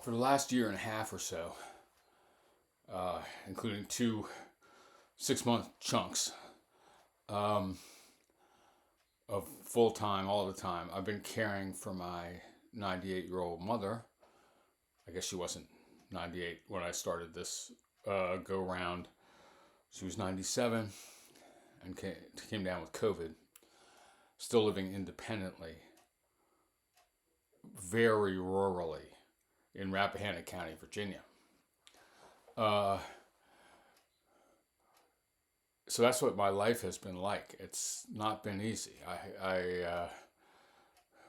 For the last year and a half or so, including two 6-month chunks um, of full time, all the time, I've been caring for my 98-year-old mother. I guess she wasn't 98 when I started this go round. She was 97 and came down with COVID. Still living independently, very rurally in Rappahannock County, Virginia. So that's what my life has been like. It's not been easy. I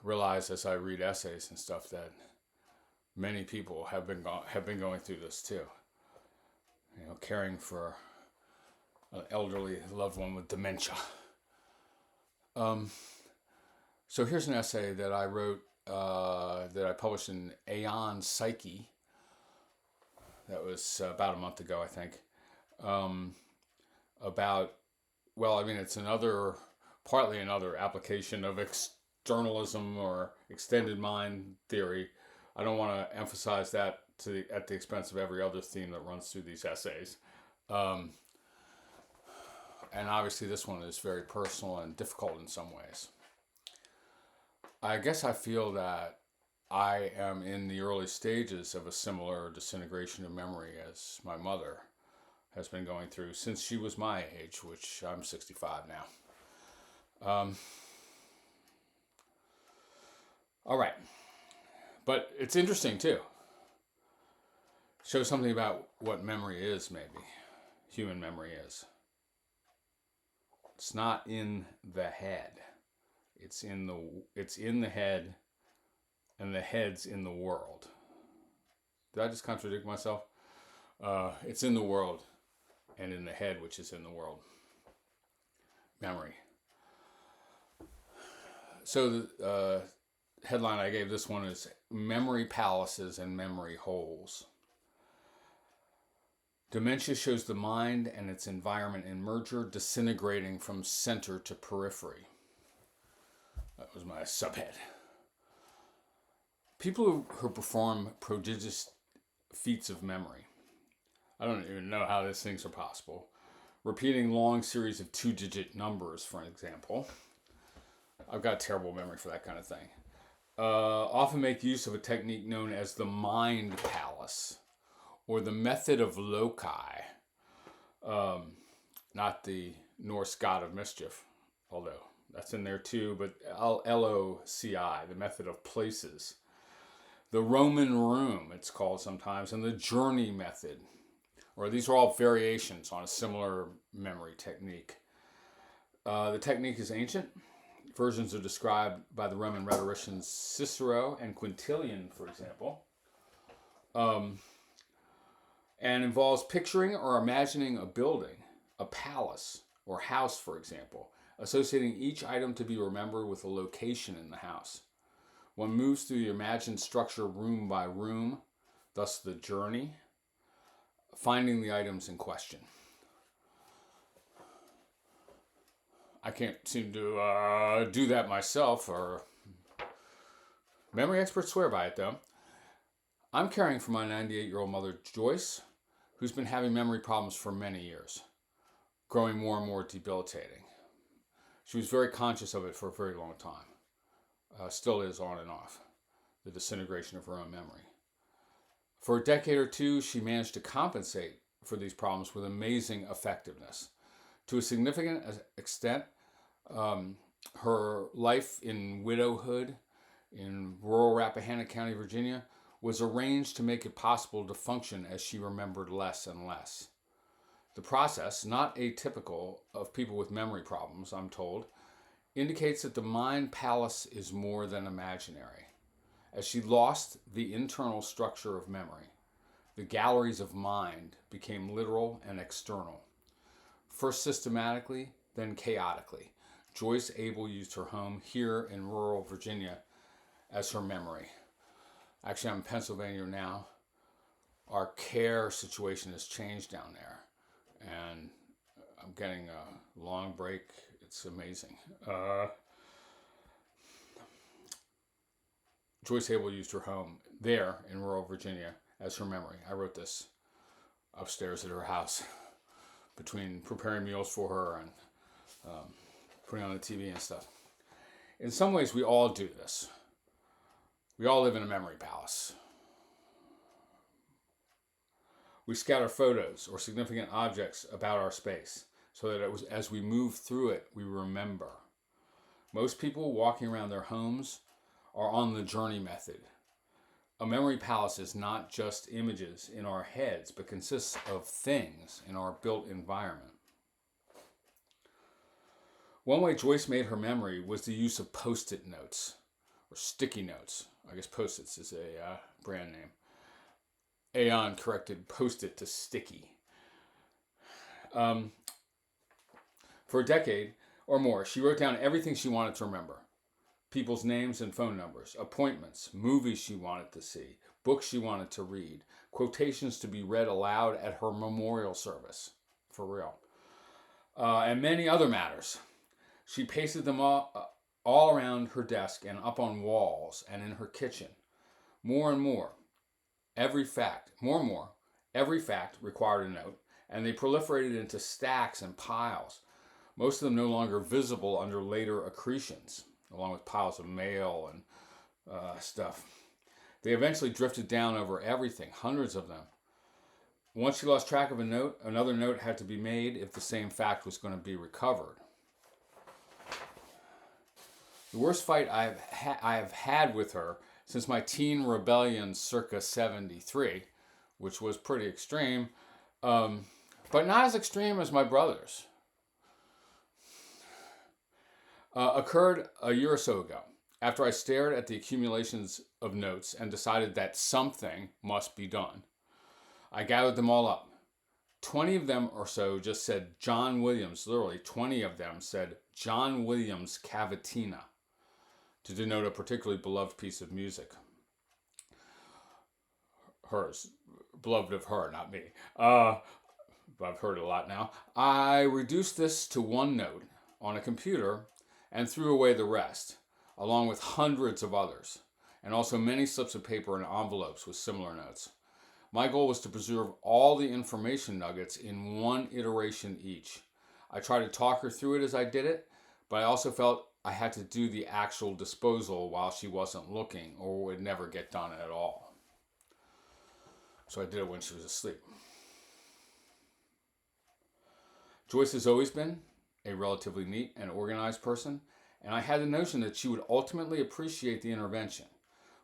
realize as I read essays and stuff that many people have been going through this too. You know, caring for an elderly loved one with dementia. So here's an essay that I wrote that I published in Aeon, Psyche. That was about a month ago, I think. About, well, I mean, it's partly another application of externalism or extended mind theory. I don't want to emphasize that at the expense of every other theme that runs through these essays. And obviously this one is very personal and difficult in some ways. I guess I feel that I am in the early stages of a similar disintegration of memory as my mother has been going through since she was my age, which I'm 65 now. All right. But it's interesting too. Shows something about what memory is, maybe. Human memory is. It's not in the head. It's in the head, and the head's in the world. Did I just contradict myself? It's in the world and in the head, which is in the world. Memory. So the headline I gave this one is Memory Palaces and Memory Holes. Dementia shows the mind and its environment in merger, disintegrating from center to periphery. That was my subhead. People who perform prodigious feats of memory. I don't even know how these things are possible. Repeating long series of 2-digit numbers, for example. I've got terrible memory for that kind of thing. Often make use of a technique known as the mind palace, or the method of loci. Not the Norse god of mischief, although that's in there too, but LOCI, the method of places. The Roman room, it's called sometimes, and the journey method. Or these are all variations on a similar memory technique. The technique is ancient. Versions are described by the Roman rhetoricians Cicero and Quintilian, for example. And involves picturing or imagining a building, a palace, or house, for example, associating each item to be remembered with a location in the house. One moves through the imagined structure room by room, thus the journey, finding the items in question. I can't seem to do that myself, or memory experts swear by it though. I'm caring for my 98-year-old mother, Joyce, who's been having memory problems for many years, growing more and more debilitating. She was very conscious of it for a very long time. Still is on and off, the disintegration of her own memory. For a decade or two, she managed to compensate for these problems with amazing effectiveness. To a significant extent, her life in widowhood in rural Rappahannock County, Virginia, was arranged to make it possible to function as she remembered less and less. The process, not atypical of people with memory problems, I'm told, indicates that the mind palace is more than imaginary. As she lost the internal structure of memory, the galleries of mind became literal and external. First systematically, then chaotically, Joyce Abel used her home here in rural Virginia as her memory. Actually, I'm in Pennsylvania now. Our care situation has changed down there, and I'm getting a long break. It's amazing. Joyce Abel used her home there in rural Virginia as her memory. I wrote this upstairs at her house between preparing meals for her and putting on the TV and stuff. In some ways, we all do this. We all live in a memory palace. We scatter photos or significant objects about our space so that as we move through it, we remember. Most people walking around their homes are on the journey method. A memory palace is not just images in our heads, but consists of things in our built environment. One way Joyce made her memory was the use of Post-it notes, or sticky notes. I guess Post-its is a brand name. Aeon corrected Post-it to sticky. For a decade or more, she wrote down everything she wanted to remember. People's names and phone numbers, appointments, movies she wanted to see, books she wanted to read, quotations to be read aloud at her memorial service, for real, and many other matters. She pasted them all around her desk and up on walls and in her kitchen. More and more, every fact required a note, and they proliferated into stacks and piles, most of them no longer visible under later accretions, along with piles of mail and stuff. They eventually drifted down over everything, hundreds of them. Once she lost track of a note, another note had to be made if the same fact was going to be recovered. The worst fight I have had with her since my teen rebellion circa 73, which was pretty extreme, but not as extreme as my brother's, occurred a year or so ago, after I stared at the accumulations of notes and decided that something must be done. I gathered them all up. 20 of them or so just said John Williams, literally 20 of them said John Williams Cavatina, to denote a particularly beloved piece of music. Hers. Beloved of her, not me. But I've heard it a lot now. I reduced this to one note on a computer and threw away the rest, along with hundreds of others, and also many slips of paper and envelopes with similar notes. My goal was to preserve all the information nuggets in one iteration each. I tried to talk her through it as I did it, but I also felt I had to do the actual disposal while she wasn't looking, or it would never get done at all. So I did it when she was asleep. Joyce has always been a relatively neat and organized person, and I had the notion that she would ultimately appreciate the intervention.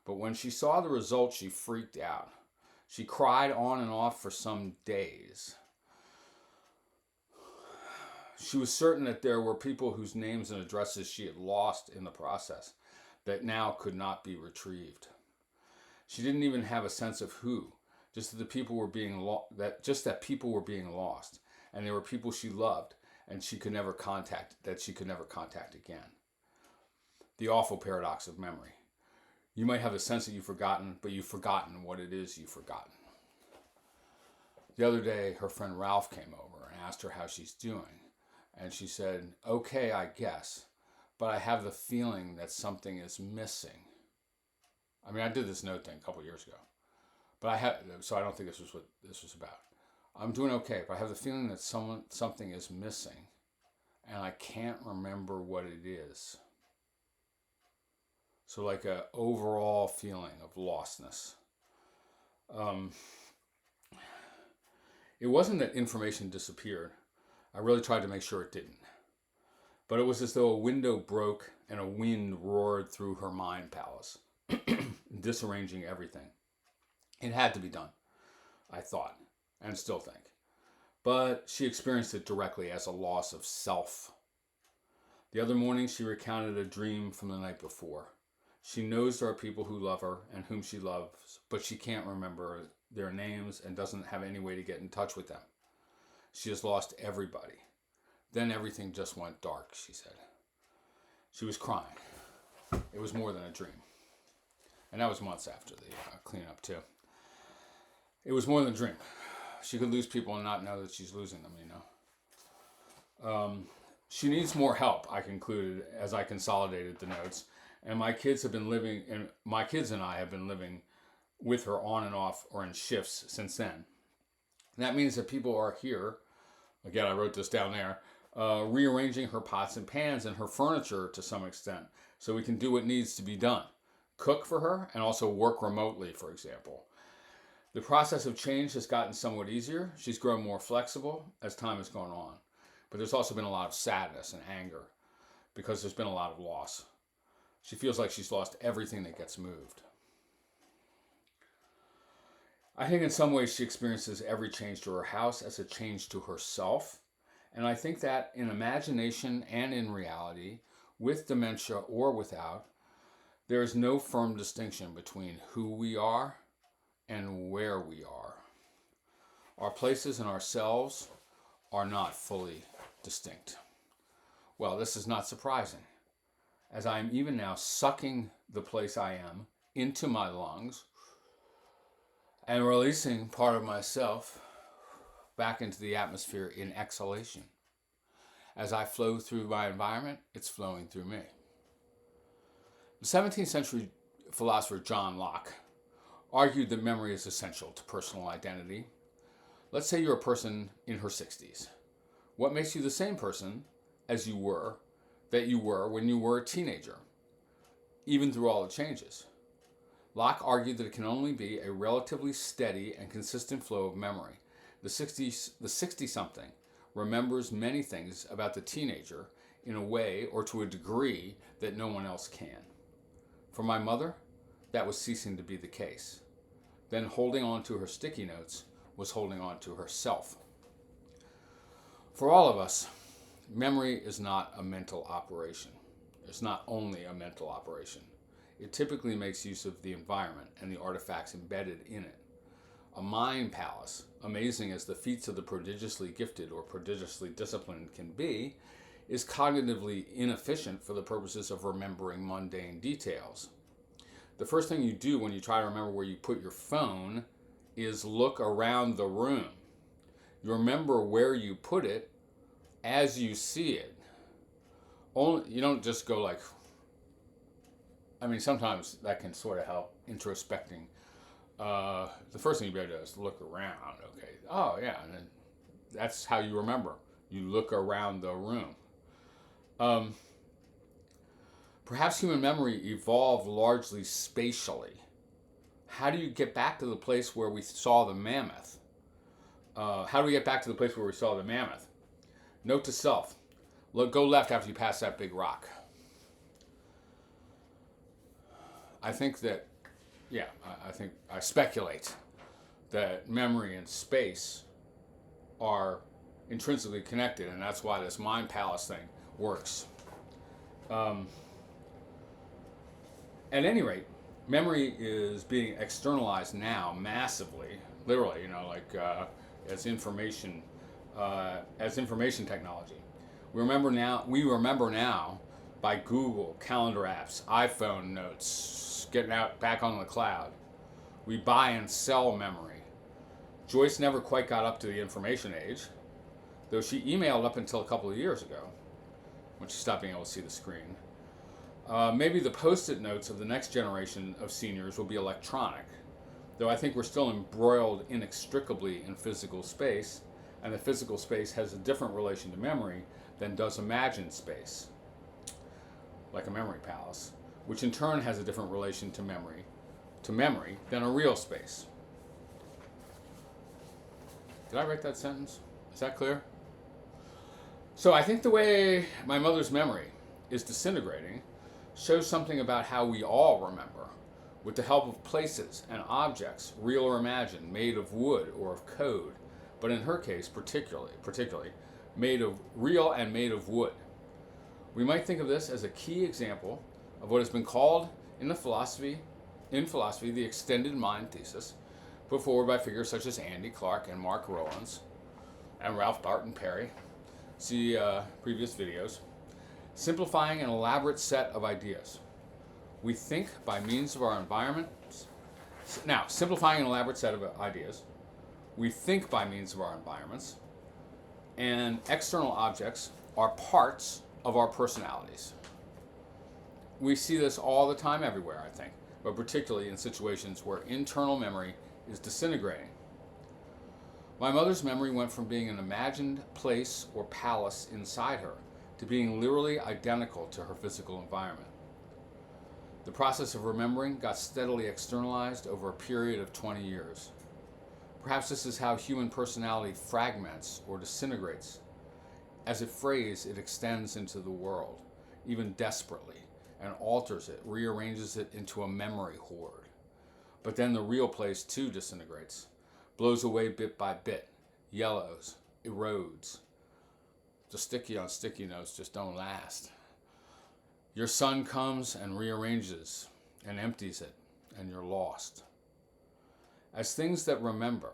But when she saw the results, she freaked out. She cried on and off for some days. She was certain that there were people whose names and addresses she had lost in the process that now could not be retrieved. She didn't even have a sense of who, just that people were being lost, and there were people she loved and she could never contact again. The awful paradox of memory. You might have a sense that you've forgotten, but you've forgotten what it is you've forgotten. The other day, her friend Ralph came over and asked her how she's doing. And she said, okay, I guess, but I have the feeling that something is missing. I mean, I did this note thing a couple years ago, so I don't think this was what this was about. I'm doing okay, but I have the feeling that something is missing, and I can't remember what it is. So like a overall feeling of lostness. It wasn't that information disappeared. I really tried to make sure it didn't. But it was as though a window broke and a wind roared through her mind palace, disarranging everything. It had to be done, I thought, and still think. But she experienced it directly as a loss of self. The other morning, she recounted a dream from the night before. She knows there are people who love her and whom she loves, but she can't remember their names and doesn't have any way to get in touch with them. She has lost everybody. Then everything just went dark, she said. She was crying. It was more than a dream. And that was months after the cleanup, too. It was more than a dream. She could lose people and not know that she's losing them, She needs more help, I concluded as I consolidated the notes, And my kids and I have been living with her on and off or in shifts since then. And that means that people are here, again, I wrote this down there, rearranging her pots and pans and her furniture to some extent so we can do what needs to be done. Cook for her and also work remotely, for example. The process of change has gotten somewhat easier. She's grown more flexible as time has gone on. But there's also been a lot of sadness and anger because there's been a lot of loss. She feels like she's lost everything that gets moved. I think in some ways she experiences every change to her house as a change to herself. And I think that in imagination and in reality, with dementia or without, there is no firm distinction between who we are and where we are. Our places and ourselves are not fully distinct. Well, this is not surprising, as I am even now sucking the place I am into my lungs and releasing part of myself back into the atmosphere in exhalation. As I flow through my environment, it's flowing through me. The 17th century philosopher John Locke argued that memory is essential to personal identity. Let's say you're a person in her 60s. What makes you the same person as you were when you were a teenager, even through all the changes? Locke argued that it can only be a relatively steady and consistent flow of memory. The 60-something remembers many things about the teenager in a way or to a degree that no one else can. For my mother, that was ceasing to be the case. Then holding on to her sticky notes was holding on to herself. For all of us, memory is not a mental operation. It's not only a mental operation. It typically makes use of the environment and the artifacts embedded in it. A mind palace, amazing as the feats of the prodigiously gifted or prodigiously disciplined can be, is cognitively inefficient for the purposes of remembering mundane details. The first thing you do when you try to remember where you put your phone is look around the room. You remember where you put it as you see it. You don't just go like, sometimes that can sort of help introspecting. The first thing you better do is look around. Okay. Oh, yeah. And then that's how you remember. You look around the room. Perhaps human memory evolved largely spatially. How do you get back to the place where we saw the mammoth? How do we get back to the place where we saw the mammoth? Note to self. Go left after you pass that big rock. I speculate that memory and space are intrinsically connected, and that's why this mind palace thing works. At any rate, memory is being externalized now massively, literally, as information technology. We remember now by Google, calendar apps, iPhone notes, getting out back on the cloud. We buy and sell memory. Joyce never quite got up to the information age, though she emailed up until a couple of years ago, when she stopped being able to see the screen. Maybe the post-it notes of the next generation of seniors will be electronic, though I think we're still embroiled inextricably in physical space, and the physical space has a different relation to memory than does imagined space, like a memory palace, which in turn has a different relation to memory than a real space. Did I write that sentence? Is that clear? So I think the way my mother's memory is disintegrating shows something about how we all remember, with the help of places and objects, real or imagined, made of wood or of code, but in her case particularly made of real and made of wood. We might think of this as a key example of what has been called in philosophy the extended mind thesis, put forward by figures such as Andy Clark and Mark Rowlands and Ralph Barton Perry. See previous videos. Simplifying an elaborate set of ideas. We think by means of our environment. Now, simplifying an elaborate set of ideas. We think by means of our environments, and external objects are parts of our personalities. we see this all the time everywhere, I think, but particularly in situations where internal memory is disintegrating. My mother's memory went from being an imagined place or palace inside her to being literally identical to her physical environment. The process of remembering got steadily externalized over a period of 20 years. Perhaps this is how human personality fragments or disintegrates. As it frays, it extends into the world, even desperately, and alters it, rearranges it into a memory hoard. But then the real place too disintegrates, blows away bit by bit, yellows, erodes. The sticky on sticky notes just don't last. Your sun comes and rearranges and empties it, and you're lost. As things that remember,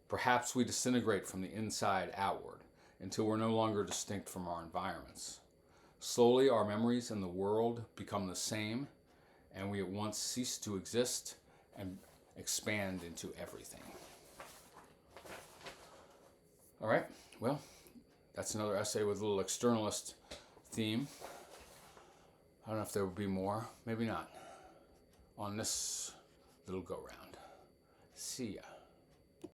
perhaps we disintegrate from the inside outward until we're no longer distinct from our environments. Slowly, our memories and the world become the same, and we at once cease to exist and expand into everything. All right, well, that's another essay with a little externalist theme. I don't know if there will be more, maybe not, on this little go-round. See ya.